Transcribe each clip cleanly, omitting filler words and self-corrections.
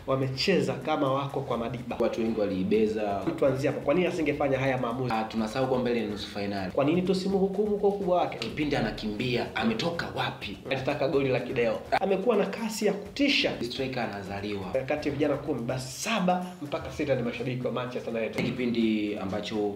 wamecheza kama wako kwa Madiba. Watu wengi waliibeza. Tuanzie hapo. Kwa nini asingefanya haya maamuzi? Tunasahau kwa mbele ni nusu finali. Kwa nini tusimhukumu kwa ukubwa wake? Kipindi anakimbia, ametoka wapi? Alitaka goli la kideo. Amekuwa na kasi ya kutisha. Striker anazaliwa. Kati ya vijana 10 basi 7 mpaka 6 ni mashabiki wa Manchester United. Kipindi ambacho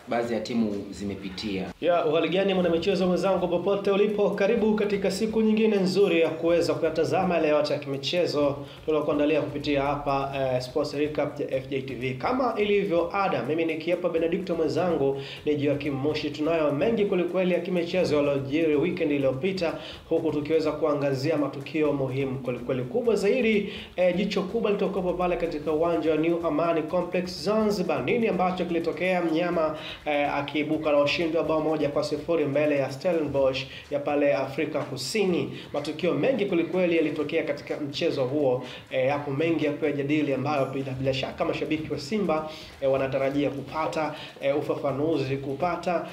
baadhi ya timu zimepitia. Uhali gani mwanamichezo mwenzangu popote ulipo, karibu katika siku nyingine nzuri ya kuweza kuyatazama yale yote ya kimichezo tulokuandalia kupitia hapa Sports Recap ya FJTV. Kama ilivyo ada, mimi nikiapa Benedicto mwenzangu ni Joakim Moshi. Tunayo mengi kwelikweli ya kimichezo yaliyojiri weekend iliyopita, huku tukiweza kuangazia matukio muhimu kwelikweli. Kubwa zaidi, jicho kubwa litokopo pale katika uwanja wa New Amani Complex Zanzibar. Nini ambacho kilitokea? Mnyama akiibuka na ushindi wa bao 1-0 mbele ya Stellenbosch ya pale Afrika Kusini. Matukio mengi kulikweli yalitokea katika mchezo huo. Hapo mengi ya kujadili ambayo bila shaka mashabiki wa Simba wanatarajia kupata ufafanuzi, kupata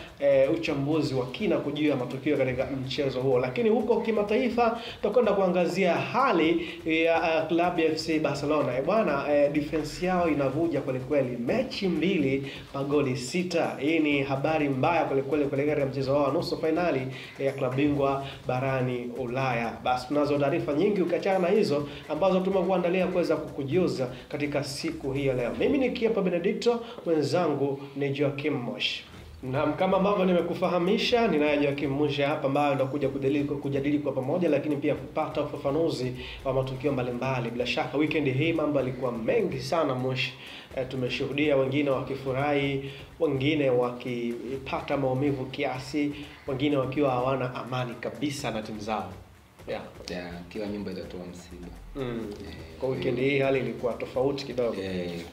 uchambuzi wa kina kujua matukio katika mchezo huo. Lakini huko kimataifa tutakwenda kuangazia hali ya klabu ya FC Barcelona. Bwana, defense yao inavuja kwelikweli. Mechi 2 magoli 6. Hii ni habari mbaya kwelikweli katika mchezo wao nusu finali ya klabu bingwa barani Ulaya. Basi tunazo taarifa nyingi ukiachana na hizo ambazo tumekuandalia kuweza kukujuza katika siku hii ya leo. Mimi ni Kiapa Benedicto, wenzangu ni Joakim Moshi. Na kama ambavyo nimekufahamisha, ninaye Joakim Moshi hapa ambaye anakuja kujadili kwa pamoja, lakini pia kupata ufafanuzi wa matukio mbalimbali. Bila shaka weekend hii mambo yalikuwa mengi sana Moshi. Tumeshuhudia wengine wakifurahi, wengine wakipata maumivu kiasi, wengine wakiwa hawana amani kabisa na timu zao. Kila nyumba itatoa msiba. Kwa weekend hii hali ilikuwa tofauti kidogo.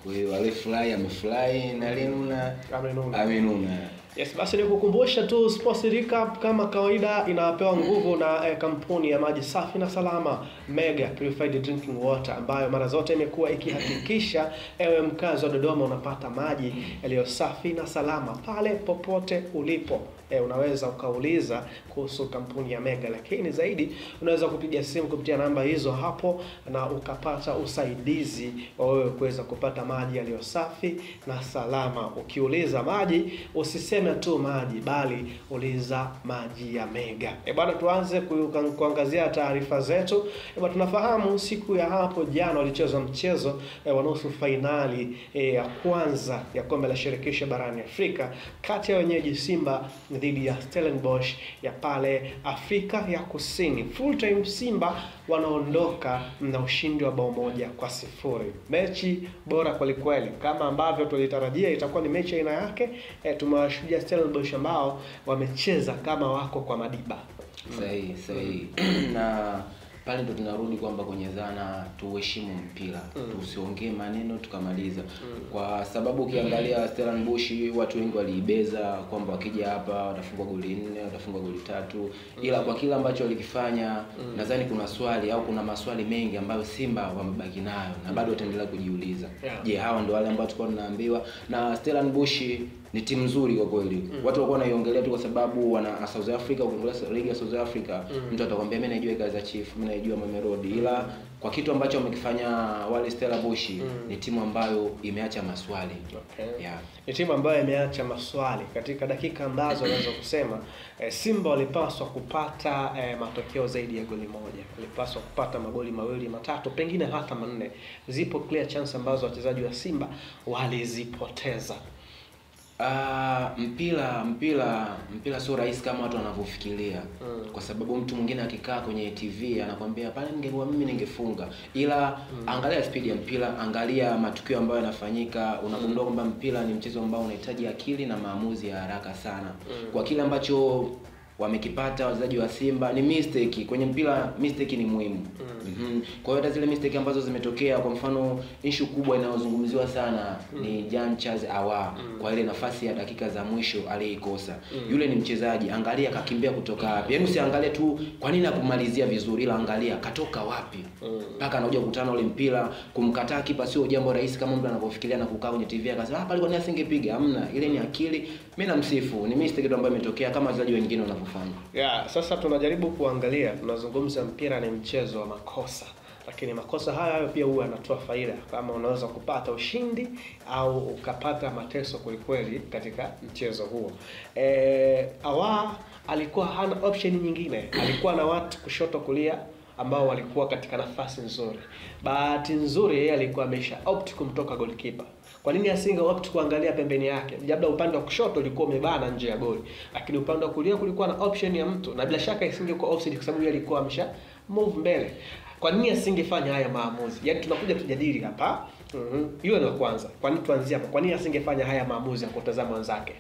Kwa hiyo alifurahi amefurahi na alinuna amenuna. Yes, basi nikukumbusha tu Sports Recap kama kawaida inapewa nguvu na kampuni ya maji safi na salama Mega Purified Drinking Water, ambayo mara zote imekuwa ikihakikisha ewe mkazi wa Dodoma unapata maji yaliyo safi na salama pale popote ulipo. Unaweza ukauliza kuhusu kampuni ya Mega, lakini zaidi unaweza kupiga simu kupitia namba hizo hapo na ukapata usaidizi wa wewe kuweza kupata maji yaliyo safi na salama. Ukiuliza maji, usiseme tu maji, bali uliza maji ya Mega. Bwana, tuanze kuangazia taarifa zetu. Tunafahamu siku ya hapo jana walicheza mchezo wa nusu finali ya kwanza ya kombe la shirikisho barani Afrika kati ya wenyeji Simba dhidi ya Stellenbosch ya pale Afrika ya Kusini. Full time Simba wanaondoka na ushindi wa bao 1-0. Mechi bora kwelikweli, kama ambavyo tulitarajia itakuwa ni mechi aina yake. Tumewashuhudia Stellenbosch ambao wamecheza kama wako kwa Madiba. Sahihi. Na pale ndo tunarudi kwamba kwenye dhana tuheshimu mpira. Tusiongee maneno tukamaliza. Kwa sababu ukiangalia Stellenbosch watu wengi waliibeza kwamba wakija hapa watafungwa goli 4, watafungwa goli 3. Ila kwa kila ambacho walikifanya nadhani kuna swali au kuna maswali mengi ambayo Simba wamebaki nayo na bado wataendelea kujiuliza. Je, hawa ndio wale ambao tulikuwa tunaambiwa? Na Stellenbosch ni timu nzuri kwa kweli. Watu walikuwa wanaiongelea tu kwa sababu wana South Africa, ukiongelea ligi ya South Africa, mtu atakwambia mimi najua Kaizer Chiefs, mimi najua Mamelodi. Ila kwa kitu ambacho wamekifanya wale Stellenbosch ni timu ambayo imeacha maswali. Ni timu ambayo imeacha maswali katika dakika ambazo unaweza kusema Simba walipaswa kupata matokeo zaidi ya goli 1. Walipaswa kupata magoli 2, 3, pengine hata 4. Zipo clear chance ambazo wachezaji wa Simba walizipoteza. Mpira sio rahisi kama watu wanavyofikiria. Kwa sababu mtu mwingine akikaa kwenye TV anakuambia pale ningekuwa mimi ningefunga. Ila angalia speed ya mpira, angalia matukio ambayo yanafanyika, unagundua kwamba mpira ni mchezo ambao unahitaji akili na maamuzi ya haraka sana. Kwa kile ambacho wamekipata wachezaji wa Simba ni mistake. Kwenye mpira mistake ni muhimu. Kwa hiyo hata zile mistake ambazo zimetokea, kwa mfano issue kubwa inayozungumziwa sana ni Jean Charles Ahoua kwa ile nafasi ya dakika za mwisho aliyoikosa. Yule ni mchezaji, angalia kakimbia kutoka wapi. Yaani usiangalie tu kwa nini hakumalizia vizuri, ila angalia katoka wapi mpaka anakuja kukutana ule mpira. Kumkataa kipa sio jambo rahisi kama mtu anapofikiria na kukaa kwenye TV akasema pale kwa nini asingepiga. Hamna, ile ni akili. Mimi namsifu, ni mistake ambayo imetokea kama wachezaji wengine wanafanya. Sasa tunajaribu kuangalia, tunazungumza mpira ni mchezo wa makosa. lakini makosa hayo pia huwa yanatoa faida, kama unaweza kupata ushindi au ukapata mateso kwelikweli katika mchezo huo. Awa alikuwa hana option nyingine, alikuwa na watu kushoto kulia ambao walikuwa katika nafasi nzuri. Bahati nzuri yeye alikuwa amesha opt kumtoka goalkeeper. Kwa nini asinge opt kuangalia pembeni yake? Labda upande wa kushoto ulikuwa umebana nje ya goli, lakini upande wa kulia kulikuwa na option ya mtu, na bila shaka isingekuwa offside kwa sababu yeye alikuwa amesha move mbele. Kwa nini asingefanya haya maamuzi? Yaani tunakuja tujadili hapa. Hiyo ndio kwanza. Kwa nini tuanzie hapo? Kwa nini asingefanya haya maamuzi ya kutazama wenzake?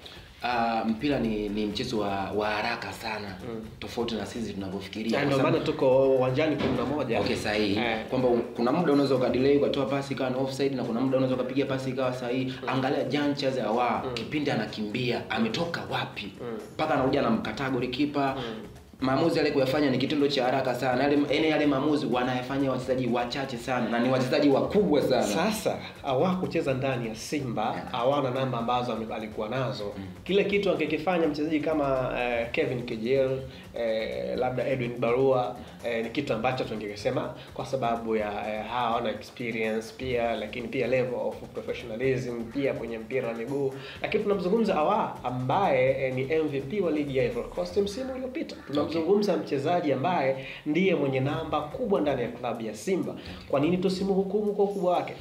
Mpira ni mchezo wa haraka sana, tofauti na sisi tunavyofikiria. Ndio maana tuko uwanjani 11. Okay, sahihi. Kwamba kuna muda unaweza ukadelay ukatoa pasi ikawa offside, na kuna muda unaweza ukapiga pasi ikawa sahihi. Angalia Jancha za Awa, kipindi anakimbia, ametoka wapi? Mpaka anakuja anamkataa golikipa. Maamuzi yale kuyafanya ni kitendo cha haraka sana. Yale maamuzi wanayafanya wachezaji wachache sana, na ni wachezaji wakubwa sana. Sasa Awa kucheza ndani ya Simba, hawana namba ambazo alikuwa nazo. Kile kitu angekifanya mchezaji kama Kevin Kejel, labda Edwin Barua, ni kitu ambacho tungesema kwa sababu ya hawana experience pia, lakini pia level of professionalism pia kwenye mpira wa miguu. Lakini tunamzungumza Awa ambaye ni MVP wa ligi ya Ivory Coast msimu uliopita. Tunamzungumza mchezaji ambaye ndiye mwenye namba kubwa ndani ya klabu ya Simba. Kwa nini tusimhukumu kwa ukubwa wake?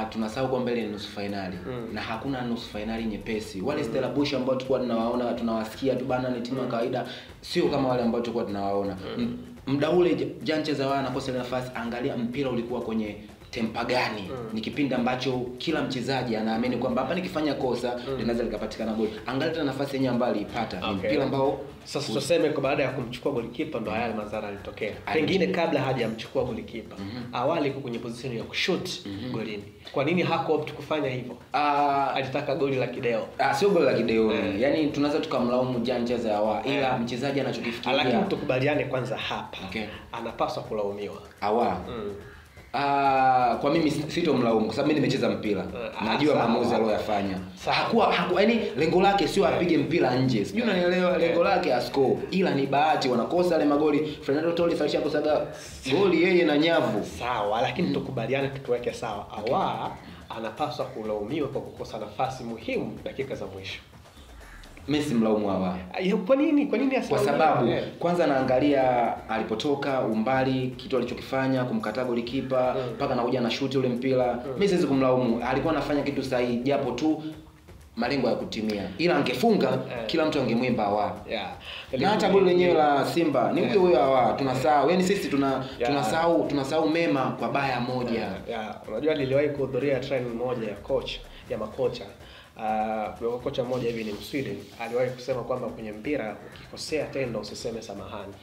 Tunasahau kwamba ile ni nusu finali, na hakuna nusu finali nyepesi. Wale Stellenbosch ambao tulikuwa tunawaona, tunawasikia tu bana, ni timu ya kawaida, sio kama wale ambao tulikuwa tunawaona. Muda ule Jancha za Awa anakosa nafasi, angalia mpira ulikuwa kwenye tempa gani. Ni kipindi ambacho kila mchezaji anaamini kwamba hapa nikifanya kosa linaweza likapatikana goli. Angalia nafasi yenyewe ambayo alipata. Ni mpira ambao sasa tuseme kwa baada ya kumchukua golikipa ndo haya madhara yalitokea. Pengine kabla hajamchukua golikipa, awali yuko kwenye position ya kushoot golini. Kwa nini hakuopt kufanya hivyo? Alitaka goli la kideo. Sio goli la kideo. Yaani tunaweza tukamlaumu Jancha za Awa, ila mchezaji anachokifikiria. Lakini tukubaliane kwanza hapa. Anapaswa kulaumiwa. Awa. Kwa mimi sitomlaumu kwa sababu mimi nimecheza mpira. Najua maamuzi aliyofanya. Hakuwa yaani lengo lake sio apige mpira nje. Sijui unanielewa, lengo lake ascore. Ila ni bahati wanakosa ile magoli. Fernando Torres alishakosaga goli yeye na nyavu. Sawa, lakini tukubaliane tuweke sawa. Awa anapaswa kulaumiwa kwa kukosa nafasi muhimu dakika za mwisho. Mimi simlaumu Awa. Kwa nini? Kwa nini Kwa sababu kwanza naangalia alipotoka, umbali, kitu alichokifanya, kumkataa golikipa, mpaka anakuja na shoot ule mpira. Mimi siwezi kumlaumu. Alikuwa anafanya kitu sahihi, japo tu malengo ya kutimia. Ila angefunga kila mtu angemwimba Awa. Na hata goli lenyewe la Simba ni huyo Awa. Tunasahau. Yaani sisi tunasahau mema kwa baya moja. Unajua niliwahi kuhudhuria training moja ya makocha. Kocha mmoja hivi ni Msweden, aliwahi kusema kwamba kwenye mpira ukikosea tendo usiseme samahani.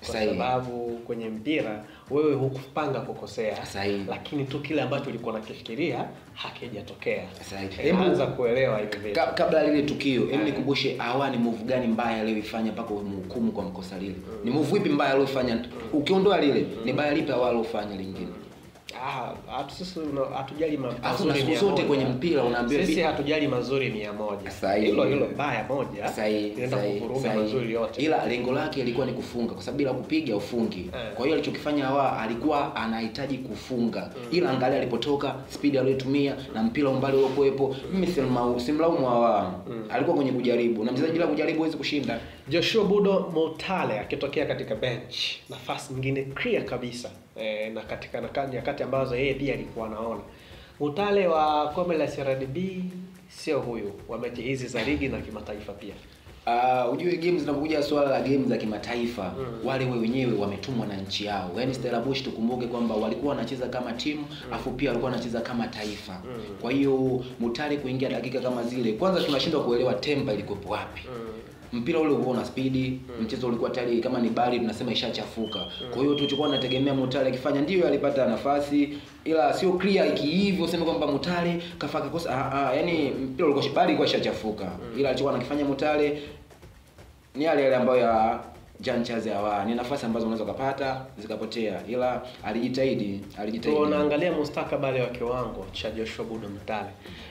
Kwa sababu kwenye mpira wewe hukupanga kukosea, lakini tu kile ambacho ulikuwa unakifikiria hakijatokea. Anza kuelewa hivi vitu. Kabla lile tukio, nikumbushe Awa ni move gani mbaya aliyoifanya mpaka umhukumu kwa mkosa lile? Ni move ipi mbaya aliyofanya? Ukiondoa lile, ni baya lipi Awa aliyofanya lingine? Sisi hatujali mazuri zote kwenye mpira, unaambia sisi hatujali mazuri 100. Hilo baya moja inaenda kuvuruga mazuri yote. Ila lengo lake ilikuwa ni kufunga, kwa sababu bila kupiga ufungi. Kwa hiyo alichokifanya Awa alikuwa anahitaji kufunga. Ila angalia alipotoka, speed aliyotumia na mpira umbali uliokuepo. Mimi simlaumu Awa. Alikuwa kwenye kujaribu, na mchezaji bila kujaribu hawezi kushinda. Joshua Budo Mutale akitokea katika bench, nafasi nyingine clear kabisa. Na katika nyakati ambazo yeye pia alikuwa anaona. Mutale wa kombe la CRDB sio huyu wa mechi hizi za ligi na kimataifa pia. Ujue games zinapokuja swala la games za kimataifa, wale wenyewe wametumwa na nchi yao. Yaani Stellenbosch tukumbuke kwamba walikuwa wanacheza kama timu, afu pia walikuwa wanacheza kama taifa. Kwa hiyo Mutale kuingia dakika kama zile, kwanza tunashindwa kuelewa tempa ilikuwa wapi. Mpira ule ulikuwa na speed, mchezo ulikuwa tayari kama ni bali tunasema ishachafuka. Kwa hiyo tulichokuwa tunategemea Mutale akifanya ndio alipata nafasi, ila sio clear hivyo useme kwamba Mutale kafaka kosa. Yaani mpira ulikuwa bali kwa ishachafuka. Ila alichokuwa anakifanya Mutale ni yale ambayo Jean Charles Ahoua. Ni nafasi ambazo unaweza kupata zikapotea, ila alijitahidi. Tunaangalia mustakabali wa kiwango cha Joshua Budo Mutale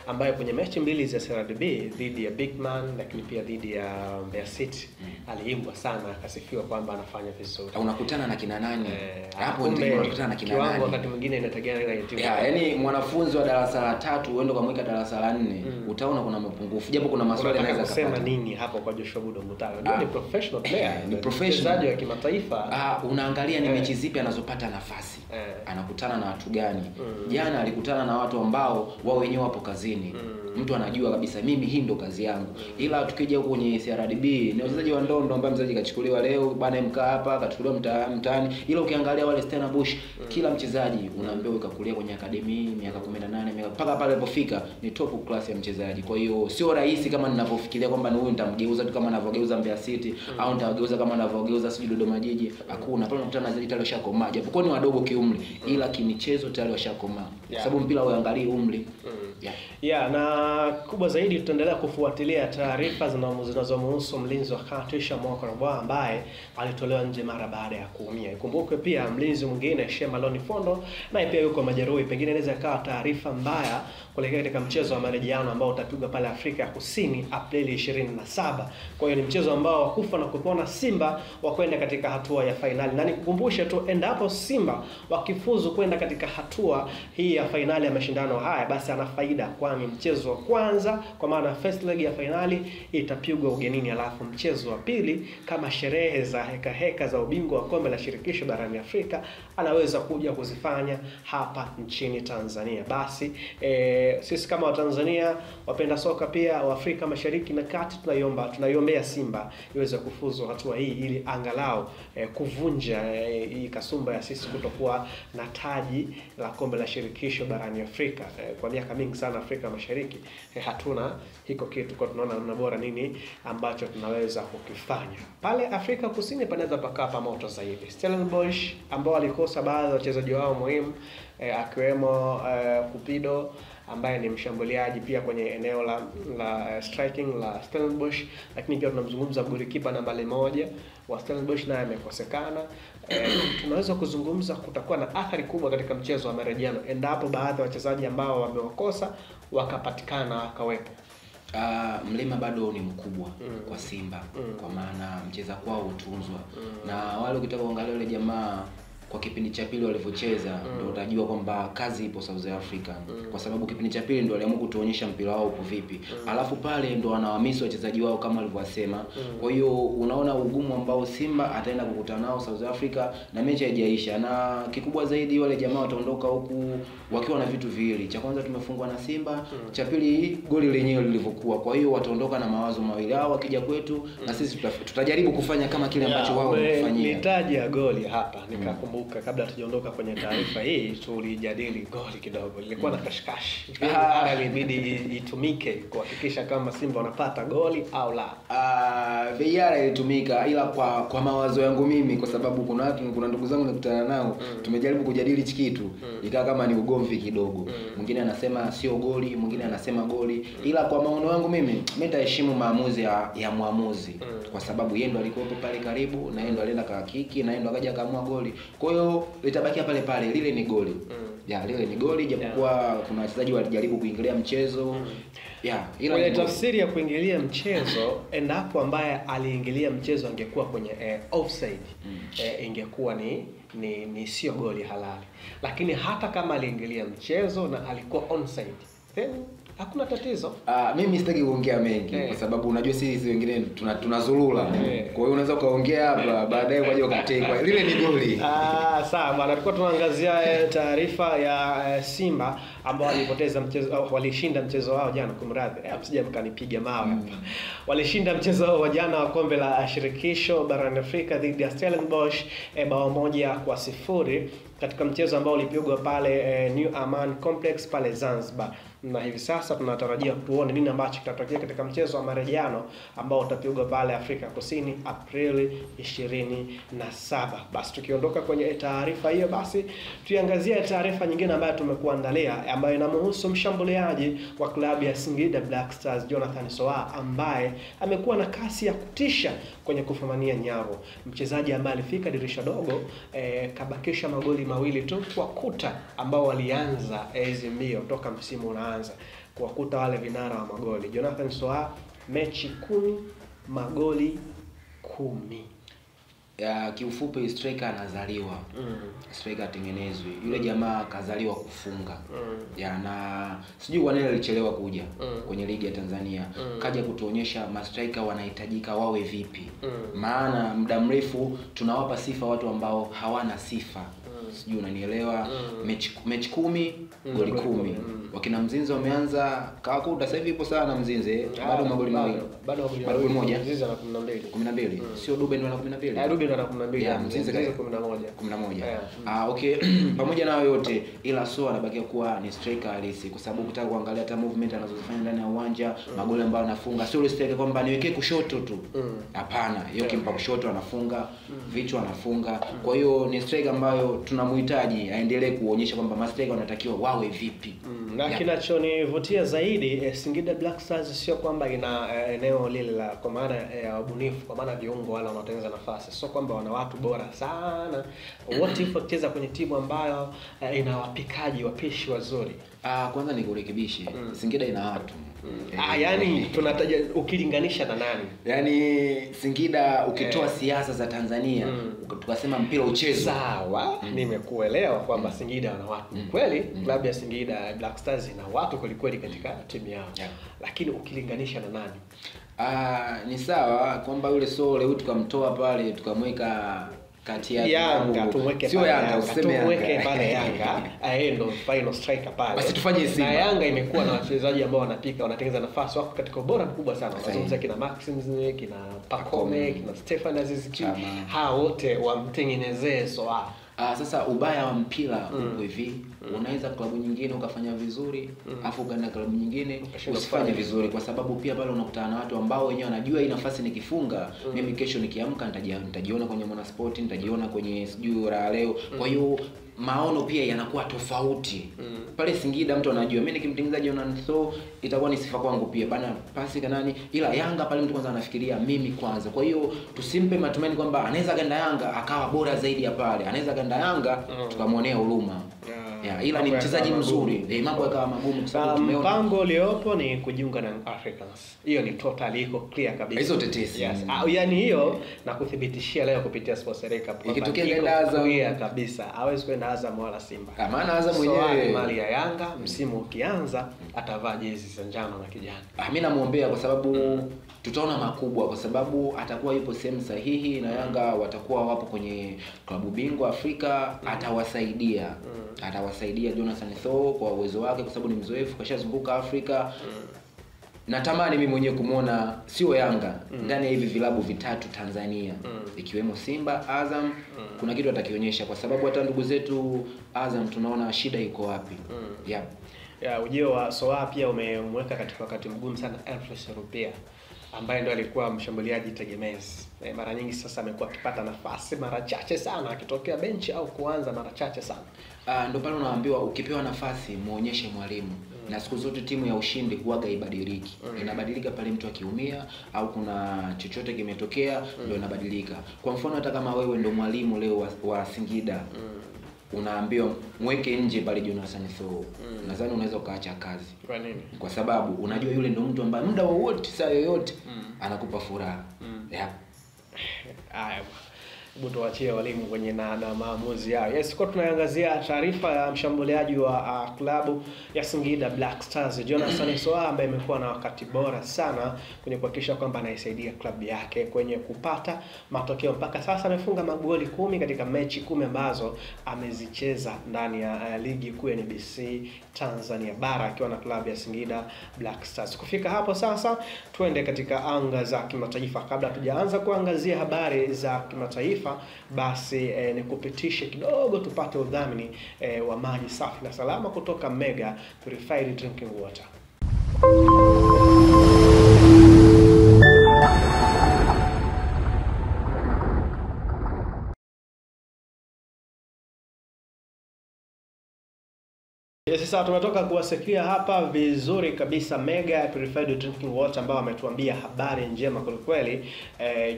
ambaye kwenye mechi mbili za CRDB dhidi ya Bigman lakini pia dhidi ya Mbeya City aliimbwa sana, akasifiwa kwamba anafanya vizuri. Unakutana na kina nani? Hapo ndio unakutana na kina nani? Wakati mwingine inategemea na timu. Yaani mwanafunzi wa darasa la 3 uende kumweka darasa la 4, utaona kuna mapungufu. Japo kuna maswali yanaweza kusema nini hapo kwa Joshua Budo Mutale? Ndio ni professional player, ni professional wa kimataifa. Unaangalia ni mechi zipi anazopata nafasi. Anakutana na watu gani? Jana alikutana na watu ambao wao wenyewe wapo kazini. Mtu anajua kabisa mimi hii ndo kazi yangu. Ila tukija huko kwenye CRDB ni wachezaji wa ndondo ambao mchezaji kachukuliwa leo bana mkaa hapa kachukuliwa mtaani. Ila ukiangalia wale Stellenbosch kila mchezaji unaambiwa ukakulia kwenye academy miaka 18 mpaka pale alipofika ni top class ya mchezaji. Kwa hiyo sio rahisi kama ninavyofikiria kwamba huyu nitamgeuza tu kama ninavyogeuza Mbeya City au nitageuza kama ninavyogeuza sijui Dodoma Jiji. Hakuna, pale unakutana na wachezaji tayari washakomaa. Japokuwa ni wadogo kiumri ila kimichezo tayari washakomaa. Sababu mpira uangalie umri. Na kubwa zaidi tutaendelea kufuatilia taarifa zinazomhusu mlinzi wa Katusha Mokoroboa ambaye alitolewa nje mara baada ya kuumia. Ikumbukwe pia mlinzi mwingine Shemaloni Fondo naye pia yuko majeruhi. Pengine inaweza ikawa taarifa mbaya kuelekea katika mchezo wa marejeano ambao utapigwa pale Afrika ya Kusini Aprili 27. Kwa hiyo ni mchezo ambao kufa na kupona Simba wakwenda katika hatua ya finali. Na nikukumbushe tu, endapo Simba wakifuzu kwenda katika hatua hii ya finali ya mashindano haya, basi ana faida, kwani mchezo wa kwanza kwa maana first leg ya finali itapigwa ugenini, alafu mchezo wa pili kama sherehe za heka za ubingwa wa kombe la shirikisho barani Afrika anaweza kuja kuzifanya hapa nchini Tanzania. Basi sisi kama Watanzania wapenda soka pia wa Afrika Mashariki na Kati tunaiombea Simba iweze kufuzu hatua hii ili angalau kuvunja hii kasumba ya sisi kutokuwa na taji la kombe la shirikisho barani Afrika. Kwa miaka mingi sana Afrika Mashariki hatuna hiko kitu, kwa tunaona namna bora nini ambacho tunaweza kukifanya. Pale Afrika Kusini panaweza pakaa pa moto zaidi. Stellenbosch ambao walikosa baadhi ya wachezaji wao muhimu akiwemo Kupido ambaye ni mshambuliaji pia kwenye eneo la striking la Stellenbosch, lakini pia tunamzungumza golikipa namba 1 wa Stellenbosch naye amekosekana. Tunaweza kuzungumza kutakuwa na athari kubwa katika mchezo wa marejeano endapo baadhi ya wachezaji ambao wamewakosa wakapatikana wakawepo. Mlima bado ni mkubwa kwa Simba kwa maana mcheza kwao utunzwa na wale ukitaka kuangalia wale jamaa kwa kipindi cha pili walivyocheza ndio utajua kwamba kazi ipo South Africa kwa sababu kipindi cha pili ndio waliamua kutuonyesha mpira wao uko vipi. Alafu pale ndio wanawamisi wachezaji wao kama walivyosema. Kwa hiyo unaona ugumu ambao Simba ataenda kukutana nao South Africa na mechi haijaisha, na kikubwa zaidi wale jamaa wataondoka huku wakiwa na vitu viwili. Cha kwanza tumefungwa na Simba, cha pili goli lenyewe lilivyokuwa. Kwa hiyo wataondoka na mawazo mawili. Hao wakija kwetu na sisi tutajaribu kufanya kama kile ambacho wao wamefanyia. Nitaja goli hapa nikakumbuka kabla tujaondoka kwenye taarifa hii tulijadili goli kidogo. Lilikuwa na kashikashi. Ilibidi itumike kuhakikisha kama Simba wanapata goli au la. VAR ilitumika ila kwa mawazo yangu mimi kwa sababu kuna ndugu zangu nakutana nao tumejaribu kujadili hiki kitu. Ikawa kama ni ugomvi kidogo. Mwingine anasema sio goli, mwingine anasema goli. Ila kwa maono yangu mimi nitaheshimu maamuzi ya muamuzi kwa sababu yeye ndo alikuwa pale karibu na yeye ndo alienda kahakiki na yeye ndo akaja kaamua goli. Kwa hiyo litabakia pale pale, lile ni goli. Lile ni goli japokuwa kuna wachezaji walijaribu kuingilia mchezo. Ila kwa tafsiri ya kuingilia mchezo endapo ambaye aliingilia mchezo angekuwa kwenye offside, ingekuwa ni sio goli halali. Lakini hata kama aliingilia mchezo na alikuwa onside, then hakuna tatizo. Mimi sitaki kuongea mengi kwa sababu unajua sisi wengine tunazulula. Kwa hiyo unaweza kaongea hapa baadaye waje ukatekwa. Lile ni goli. Sawa bwana, tulikuwa tunaangazia taarifa ya Simba ambao walipoteza mchezo walishinda mchezo wao jana, kumradhi. Msije mkanipiga mawe hapa. Walishinda mchezo wao wa jana wa kombe la shirikisho barani Afrika dhidi ya Stellenbosch bao 1-0 katika mchezo ambao ulipigwa pale New Aman Complex pale Zanzibar, na hivi sasa tunatarajia tuone nini ambacho kitatokea katika mchezo wa marejeano ambao utapigwa pale Afrika Kusini Aprili 27. Basi tukiondoka kwenye taarifa hiyo, basi tuiangazie taarifa nyingine ambayo tumekuandalia, ambayo inamhusu mshambuliaji wa klabu ya Singida Black Stars Jonathan Soa, ambaye amekuwa na kasi ya kutisha kwenye kufumania nyavu. Mchezaji ambaye alifika dirisha dogo kabakisha magoli mawili tu kuwakuta ambao walianza hizi mbio toka msimu unaanza, kuwakuta wale vinara wa magoli. Jonathan Soa mechi 10 magoli 10. Ya kiufupi striker anazaliwa. Striker atengenezwi. Yule jamaa kazaliwa kufunga. Ya na sijui kwa nini alichelewa kuja kwenye ligi ya Tanzania. Kaja kutuonyesha mastriker wanahitajika wawe vipi. Maana muda mrefu tunawapa sifa watu ambao hawana sifa. Sijui unanielewa. Mechi 10 goli 10. Wakina Mzinze wameanza kawakuta sasa hivi ipo sana Mzinze bado magoli mawili. Bado magoli moja. Mzinze ana 12. Sio Dube ndo ana 12. Dube ndo ana 12. Ya Mzinze 11. Okay. Pamoja na yote ila Soa anabakia kuwa ni striker halisi, kwa sababu ukitaka kuangalia hata movement anazozifanya ndani ya uwanja, magoli ambayo anafunga sio ile striker kwamba niwekee kushoto tu. Hapana, yeye kimpa kushoto anafunga, vichwa anafunga. Kwa hiyo ni striker ambayo tunamhitaji aendelee kuonyesha kwamba mastriker wanatakiwa wawe vipi. Na kinachonivutia zaidi Singida Black Stars sio kwamba ina eneo lile la kwa maana ya ubunifu, kwa maana viungo wala wanatengeneza nafasi, sio kwamba wana watu bora sana. What if wakicheza kwenye timu ambayo ina wapikaji, wapishi wazuri? Kwanza nikurekebishe. Singida ina watu. Yani tunataja ukilinganisha na nani? Yani Singida ukitoa siasa za Tanzania tukasema mpira uchezo. Sawa, nimekuelewa kwamba Singida wana watu. Kweli klabu ya Singida Black Stars ina watu kweli katika timu yao. Lakini ukilinganisha na nani? Ni sawa kwamba yule Soa leo tukamtoa pale tukamweka kati ya Yanga, tumweke sio Yanga, useme Yanga. Tumweke pale Yanga, ndo final striker pale. Basi tufanye Simba. Na Yanga imekuwa na wachezaji ambao wanapika, wanatengeneza nafasi, wako katika ubora mkubwa sana. Nazungumza kina Maxims, kina Pacome, kina Stefan Aziz Ki. Hao wote wamtengenezee Soa. Sasa ubaya wa mpira uko hivi, unaweza klabu nyingine ukafanya vizuri, afu ukaenda klabu nyingine usifanye vizuri, kwa sababu pia pale unakutana na watu ambao wenyewe wanajua hii nafasi nikifunga mimi kesho nikiamka nitajiona kwenye Mwanasport, nitajiona kwenye sijui Raha Leo. Kwa hiyo maono pia yanakuwa tofauti. Pale Singida mtu anajua mimi nikimtengeneza Jonathan Soa itakuwa ni sifa kwangu pia bana, pasi kanani. Ila Yanga pale mtu kwanza anafikiria mimi kwanza. Kwa hiyo tusimpe matumaini kwamba anaweza kaenda Yanga akawa bora zaidi ya pale. Anaweza kaenda Yanga tukamwonea huruma. Ila ni mchezaji mzuri. Mambo yakawa magumu kwa sababu tumeona mpango uliopo ni kujiunga na Africans. Hiyo ni totally iko clear kabisa. Hizo tetesi. Yani hiyo na kuthibitishia leo kupitia Sports Cup. Ikitokea kaenda Azam kabisa. Hawezi kwenda Azam wala Simba. Maana Azam mwenyewe mali ya Yanga, msimu ukianza atavaa jezi za njano na kijani. Mimi namuombea kwa sababu tutaona makubwa, kwa sababu atakuwa yupo sehemu sahihi na Yanga watakuwa wapo kwenye klabu bingwa Afrika. Atawasaidia Jonathan Soa kwa uwezo wake, kwa sababu ni mzoefu, kashazunguka Afrika. Natamani mimi mwenyewe kumuona sio Yanga ndani ya hivi vilabu vitatu Tanzania, ikiwemo Simba, Azam. Kuna kitu atakionyesha, kwa sababu hata ndugu zetu Azam tunaona shida iko wapi. Ujio wa Soa pia umemweka katika wakati mgumu sana Elfres Rupia, ambaye ndo alikuwa mshambuliaji tegemezi. Mara nyingi sasa amekuwa akipata nafasi mara chache sana, akitokea benchi au kuanza mara chache sana. Ndio pale unaambiwa ukipewa nafasi muonyeshe mwalimu. Na siku zote timu ya ushindi huaga ibadiliki. Inabadilika pale mtu akiumia au kuna chochote kimetokea, ndio inabadilika. Kwa mfano hata kama wewe ndo mwalimu leo wa Singida, unaambiwa mweke nje pale Jonathan Soa. Nadhani unaweza ukaacha kazi. Kwa nini? Kwa sababu unajua yule ndo mtu ambaye muda wowote saa yoyote anakupa furaha. Hebu tuachie walimu kwenye na maamuzi yao. Kwa tunaangazia taarifa ya mshambuliaji wa klabu ya Singida Black Stars Jonathan Soa, ambaye amekuwa na wakati bora sana kwenye kuhakikisha kwamba anaisaidia klabu yake kwenye kupata matokeo. Mpaka sasa amefunga magoli 10 katika mechi 10 ambazo amezicheza ndani ya ligi kuu ya NBC Tanzania bara akiwa na klabu ya Singida Black Stars. Kufika hapo sasa tuende katika anga za kimataifa. Kabla tujaanza kuangazia habari za kimataifa, kimataifa, basi nikupitishe kidogo tupate udhamini wa maji safi na salama kutoka Mega Purified Drinking Water. Sasa tumetoka kuwasikia hapa vizuri kabisa Mega Purified Drinking Water ambao wametuambia habari njema kweli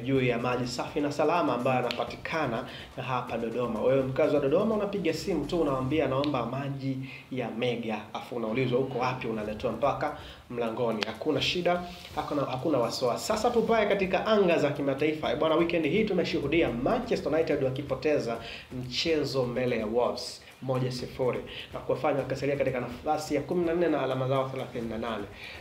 juu ya maji safi na salama ambayo yanapatikana hapa Dodoma. Wewe mkazi wa Dodoma unapiga simu tu unawaambia naomba maji ya Mega, afu unaulizwa uko wapi, unaletewa mpaka mlangoni. Hakuna shida, hakuna wasiwasi. Sasa tupae katika anga za kimataifa. Bwana, weekend hii tumeshuhudia Manchester United wakipoteza mchezo mbele ya Wolves 1-0 na kuwafanya kasalia katika nafasi ya 14 na alama zao 38.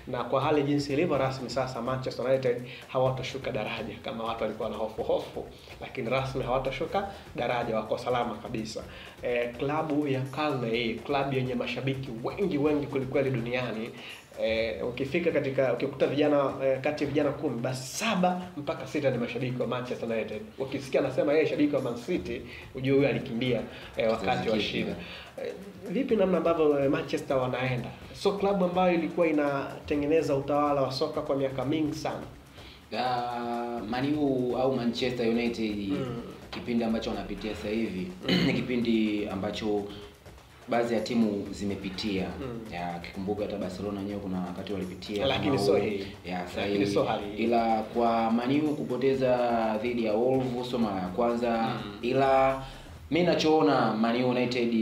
Na kwa hali jinsi ilivyo rasmi sasa, Manchester United hawatashuka daraja kama watu walikuwa na hofu, lakini rasmi hawatashuka daraja, wako salama kabisa. Klabu ya karne hii, klabu yenye mashabiki wengi kweli duniani. Ukikuta vijana kati ya vijana 10 basi 7 mpaka 6 ni mashabiki wa Manchester United. Ukisikia anasema yeye shabiki wa Man City, ujue huyo alikimbia wakati wa shida. Vipi namna ambavyo Manchester wanaenda? So klabu ambayo ilikuwa inatengeneza utawala wa soka kwa miaka mingi sana. Man U au Manchester United kipindi ambacho wanapitia sasa hivi ni kipindi ambacho baadhi ya timu zimepitia. Kikumbuka hata Barcelona wenyewe kuna wakati walipitia, lakini sio hii. Lakini sio hali. Ila kwa Man U kupoteza dhidi ya Wolves mara ya kwanza, ila mimi nachoona Man United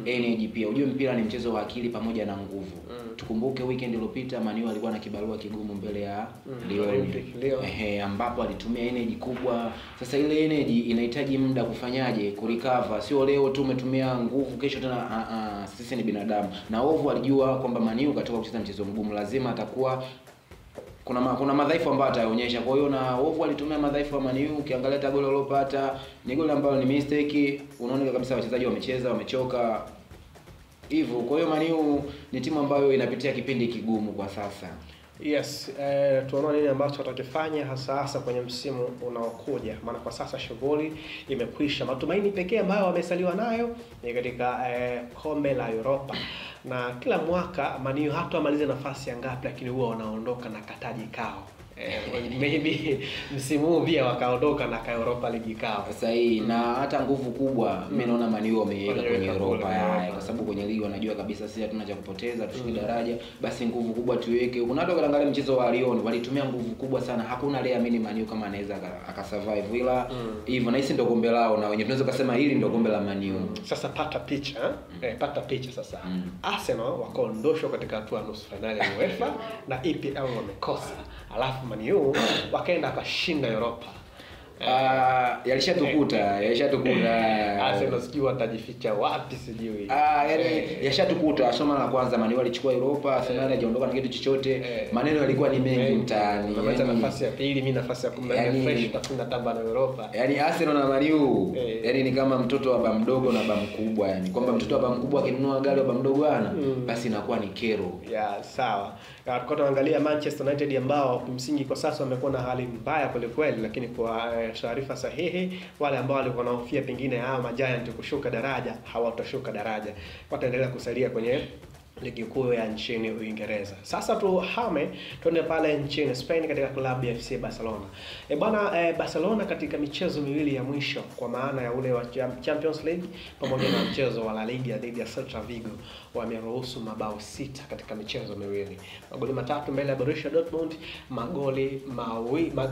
energy pia. Unajua mpira ni mchezo wa akili pamoja na nguvu. Tukumbuke weekend iliyopita Man U alikuwa na kibarua kigumu mbele ya Lyon. Ambapo alitumia energy kubwa. Sasa ile energy inahitaji muda kufanyaje kurecover. Sio leo tu umetumia nguvu kesho tena. Sisi ni binadamu. Na Wolves alijua kwamba Man U katoka kucheza mchezo mgumu, lazima atakuwa kuna madhaifu ambayo ataonyesha. Kwa hiyo na Wolves alitumia madhaifu ya Man U. Ukiangalia hata goli alilopata ni goli ambalo ni mistake. Unaona kabisa wachezaji wamecheza, wamechoka hivyo. Kwa hiyo Man U ni timu ambayo inapitia kipindi kigumu kwa sasa. Yes, tunaona nini ambacho watakifanya hasa kwenye msimu unaokuja. Maana kwa sasa shughuli imekwisha. Matumaini pekee ambayo wamesaliwa nayo ni katika kombe la Europa. Na kila mwaka Man U hata wamalize nafasi ya ngapi, lakini huwa wanaondoka na kataji kao. Maybe msimu huu pia wakaondoka na Europa League kao. Sasa hii na hata nguvu kubwa mimi naona Man U wameiweka kwenye Europa kwa sababu kwenye ligi wanajua kabisa sisi hatuna cha kupoteza, tushike daraja, basi nguvu kubwa tuiweke. Kuna watu wanaangalia mchezo wa Lyon walitumia nguvu kubwa sana. Hakuna aliyeamini Man U kama anaweza akasurvive, ila hivyo na hisi ndio kombe lao, na wenyewe tunaweza kusema hili ndio kombe la Man U. Sasa pata picha sasa. Arsenal wakaondoshwa katika hatua nusu finali ya UEFA na EPL wamekosa. Alafu Man U wakaenda akashinda Europa. Yalishatukuta. Arsenal sijui watajificha wapi sijui. Yani yashatukuta. Soma la kwanza Man U alichukua Europa, Arsenal hajaondoka na kitu chochote. Maneno yalikuwa ni mengi mtaani. Wamepata nafasi ya pili, mimi nafasi ya 14 fresh tafuna tamba na Europa. Yani Arsenal na Man U yani ni kama mtoto wa baba mdogo na baba mkubwa, yani kwamba mtoto wa baba mkubwa akinunua gari wa baba mdogo ana basi inakuwa ni kero. Sawa. Tulikuwa tunaangalia Manchester United ambao kimsingi kwa sasa wamekuwa na hali mbaya kweli, lakini kwa taarifa sahihi wale ambao walikuwa wanahofia pengine hao Giants kushuka daraja hawatashuka daraja, wataendelea kusalia kwenye ligi kuu ya nchini Uingereza. Sasa tuhame tuende pale nchini Spain katika klabu ya FC Barcelona. Barcelona katika michezo miwili ya mwisho kwa maana ya ule wa Champions League pamoja na mchezo wa La Liga dhidi ya Celta Vigo wameruhusu mabao 6 katika michezo miwili. Magoli 3 mbele ya Borussia Dortmund, magoli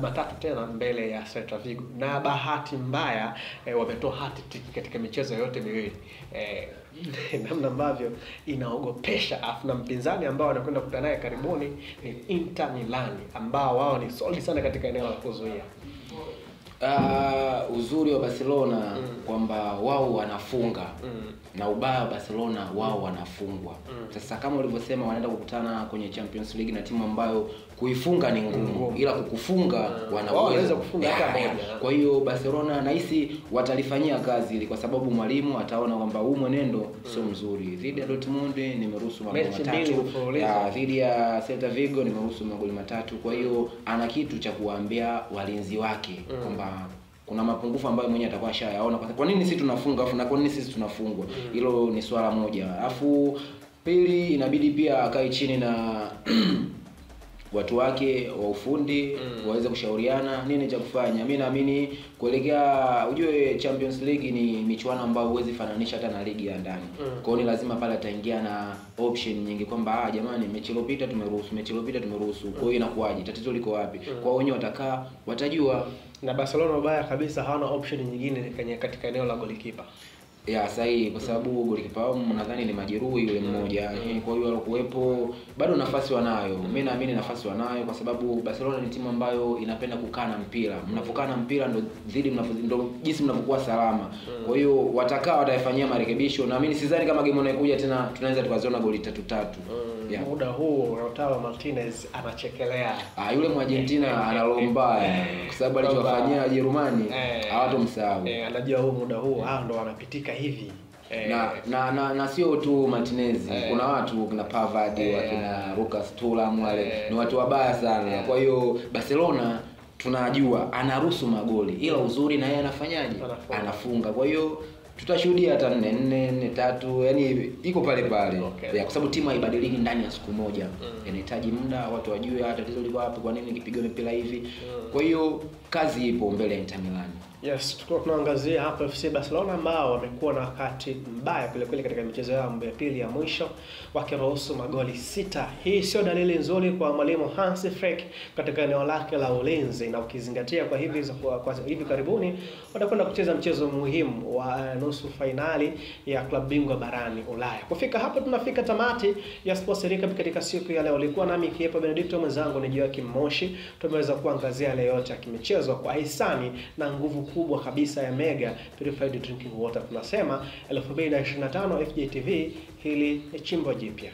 matatu tena mbele ya Celta Vigo. Na bahati mbaya wametoa hat-trick katika michezo yote miwili. Namna ambavyo inaogopesha. Afu na mpinzani ambao wanakwenda kukutana naye karibuni ni Inter Milan ambao wao ni solid sana katika eneo la kuzuia. Uzuri wa Barcelona kwamba wao wanafunga na ubaya wa Barcelona wao wanafungwa. Sasa kama ulivyosema wanaenda kukutana kwenye Champions League na timu ambayo kuifunga ni ngumu, ila kukufunga wanaweza kufunga hata moja. Kwa hiyo Barcelona nahisi watalifanyia kazi ili kwa sababu mwalimu ataona kwamba huu mwenendo sio mzuri. Dhidi ya Dortmund nimeruhusu magoli 3, dhidi ya Celta Vigo nimeruhusu magoli 3. Kwa hiyo ana kitu cha kuambia walinzi wake kwamba kuna mapungufu ambayo mwenyewe atakuwa ashayaona. Kwa nini sisi tunafunga afu na kwa nini sisi tunafungwa? Hilo ni swala moja. Alafu pili, inabidi pia akae chini na watu wake wa ufundi waweze kushauriana nini cha kufanya. Mimi naamini kuelekea, ujue Champions League ni michuano ambayo huwezi fananisha hata na ligi ya ndani. Kwa hiyo ni lazima pale ataingia na option nyingi kwamba jamani, mechi iliyopita tumeruhusu. Kwa hiyo inakuwaje? Tatizo liko wapi? Kwa hiyo wenyewe watakaa watajua. Na Barcelona baya kabisa hawana option nyingine katika eneo la golikipa. Ya sahihi, kwa sababu golikipa wao nadhani ni majeruhi yule mmoja. Kwa hiyo alokuwepo bado nafasi wanayo. Mimi naamini nafasi wanayo kwa sababu Barcelona ni timu ambayo inapenda kukaa na mpira. Mnapokaa na mpira ndo jinsi mnapokuwa salama. Kwa hiyo watafanyia marekebisho. Naamini sidhani kama game inayokuja tena tunaweza tukaziona goli 3-3. Muda huu Lautaro Martinez anachekelea. Yule Mwargentina analomba kwa sababu alichowafanyia Wajerumani hawatomsahau. Anajua huu muda huu ndo wanapitika hivi. Na sio tu Martinez, kuna watu kina Pavard, wakina Lucas Thuram, wale ni watu wabaya sana. Kwa hiyo Barcelona tunajua anaruhusu magoli, ila uzuri na yeye anafanyaje? Anafunga. Kwa hiyo tutashuhudia hata 4-4-3, yani iko pale pale. Kwa sababu timu haibadiliki ndani ya siku moja. Inahitaji muda watu wajue tatizo liko wapi, kwa nini nikipiga mpira hivi. Kwa hiyo kazi ipo mbele ya Inter Milan. Yes, tunaangazia hapa FC Barcelona ambao wamekuwa na wakati mbaya kweli katika michezo yao ya pili ya mwisho wakiruhusu magoli 6. Hii sio dalili nzuri kwa mwalimu Hansi Flick katika eneo lake la ulinzi, na ukizingatia kwa hivi karibuni watakwenda kucheza mchezo muhimu wa nusu finali ya klabu bingwa barani Ulaya. Kufika hapo tunafika tamati ya Sports Recap katika siku ya leo. Ulikuwa nami Kiepa Benedicto, mwenzangu ni Joakim Moshi. Tumeweza kuangazia leo yote ya kimichezo kwa hisani na nguvu kubwa kabisa ya Mega Purified Drinking Water. Tunasema 2025 FJTV, hili ni chimbo jipya.